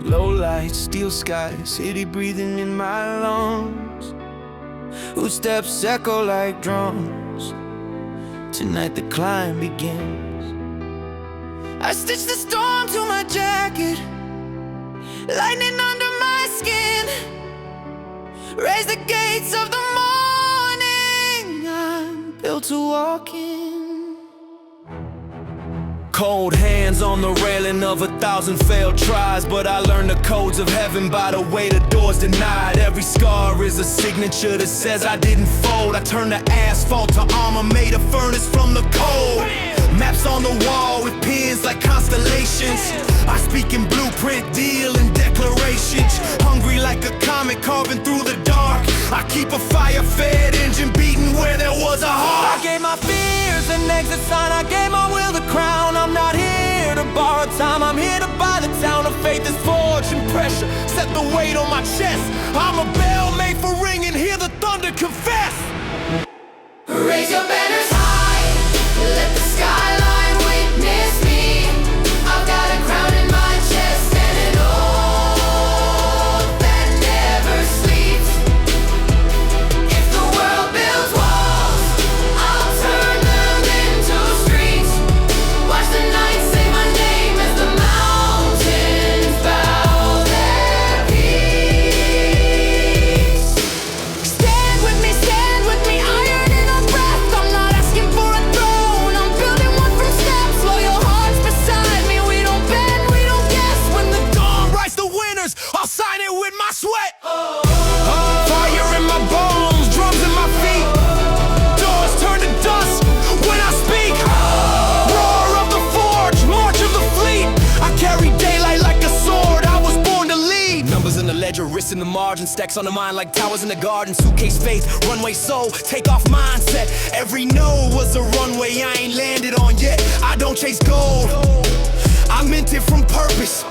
Low lights, steel skies, city breathing in my lungs. Footsteps echo like drums. Tonight the climb begins. I stitch the storm to my jacket, lightning under my skin. Raise the gates of the morning. I'm built to walk in. Cold hands on the railing of 1,000 failed tries, but I learned the codes of heaven by the way the door's denied. Every scar is a signature that says I didn't fold. I turned the asphalt to armor, made a furnace from the cold. Maps on the wall with pins like constellations. I speak in blueprint, deal and declarations. Hungry like a comet carving through the dark. I keep a fire-fed engine beating where there was a heart. I gave my fears an exit sign, I gave my will the crown. I'm not here to borrow time, I'm here to buy the town. Of faith is forged in pressure, set the weight on my chest. I'm a bell made for ringing, hear the thunder confess. Raise your banners high, let the skyline witness me. I've got a crown in my chest and an oath that never sleeps. If the world builds walls, I'll turn them into streets. Watch the night say my name as the mountains bow their peace. Stand with me, iron in a breath. I'm not asking for a throne, I'm building one from steps. Loyal hearts beside me, we don't bend, we don't guess. When the Dawn writes the winners, I'll sign it with my sweat. Fire in my bones, drums in my feet. Doors turn to dust when I speak. Roar of the forge, march of the fleet. I carry daylight like a sword, I was born to lead. Numbers in the ledger, wrists in the margin, stacks on the mind like towers in the garden. Suitcase faith, runway soul, take off mindset. Every no was a runway I ain't landed on yet. I don't chase gold, I meant it from purpose.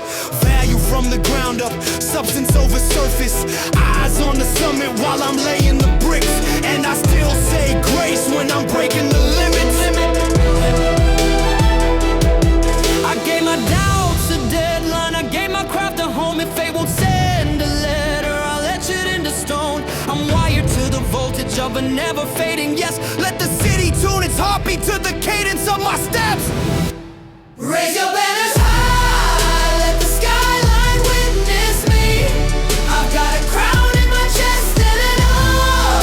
Value from the ground up, substance over surface. Eyes on the summit while I'm laying the bricks. And I still say grace when I'm breaking the limits. I gave my doubts a deadline, I gave my craft a home. If fate won't send a letter, I'll etch it into stone. I'm wired to the voltage of a never fading yes. Let the city tune its heartbeat to the cadence of my steps. raise your banners high, let the skyline witness me. I've got a crown in my chest and an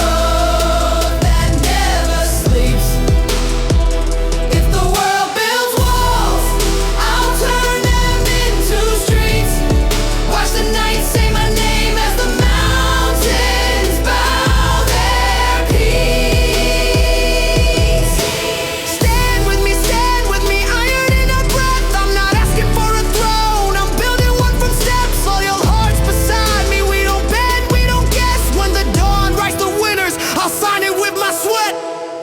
oath that never sleeps. If the world builds walls, I'll turn them into streets. Watch the night say my name as the mountains bow their peace. Stand with me, iron in a breath. I'm not asking for a throne, I'm building one from steps. Loyal hearts beside me, we don't bend, we don't guess. When the dawn writes the winners, I'll sign it with my sweat.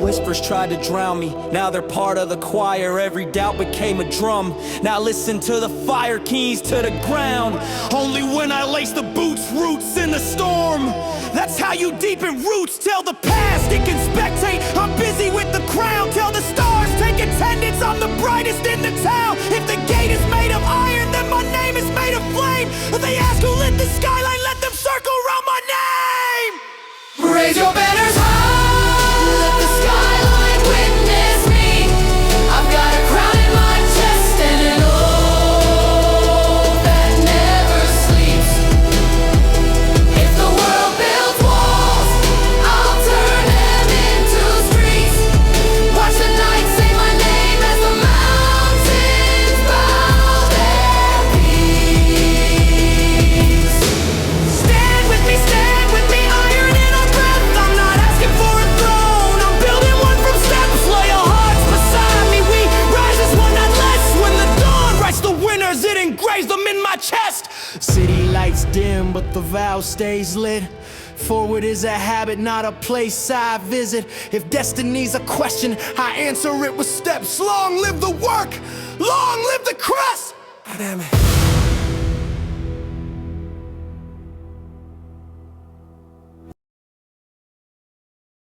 Whispers tried to drown me, now they're part of the choir. Every doubt became a drum, now listen to the fire, keys to the ground. Only when I lace the boots, roots in the storm. That's how you deepen roots, tell the past it can spectate. I'm busy with the crown, tell the stars take attendance. I'm the brightest in the town. If the gate is made of iron, then my name is made of flame. If they ask who lit the skyline, let them circle around my name. Raise your banners high, let the skyline witness me. I've got a crown in my chest and an oath that never sleeps. If the world builds walls, I'll turn them into streets. Watch the night say my name as the mountains bow their peace. Stand with me, iron in a breath. I'm not asking for a throne, I'm building one from steps. Loyal hearts beside me, we rise as one, not less. When the dawn Writes the winners, it engraves them in my chest. City lights dim, but the vow stays lit. Forward is a habit, not a place I visit. If destiny's a question, I answer it with steps. Long live the work, long live the crest. Damn it.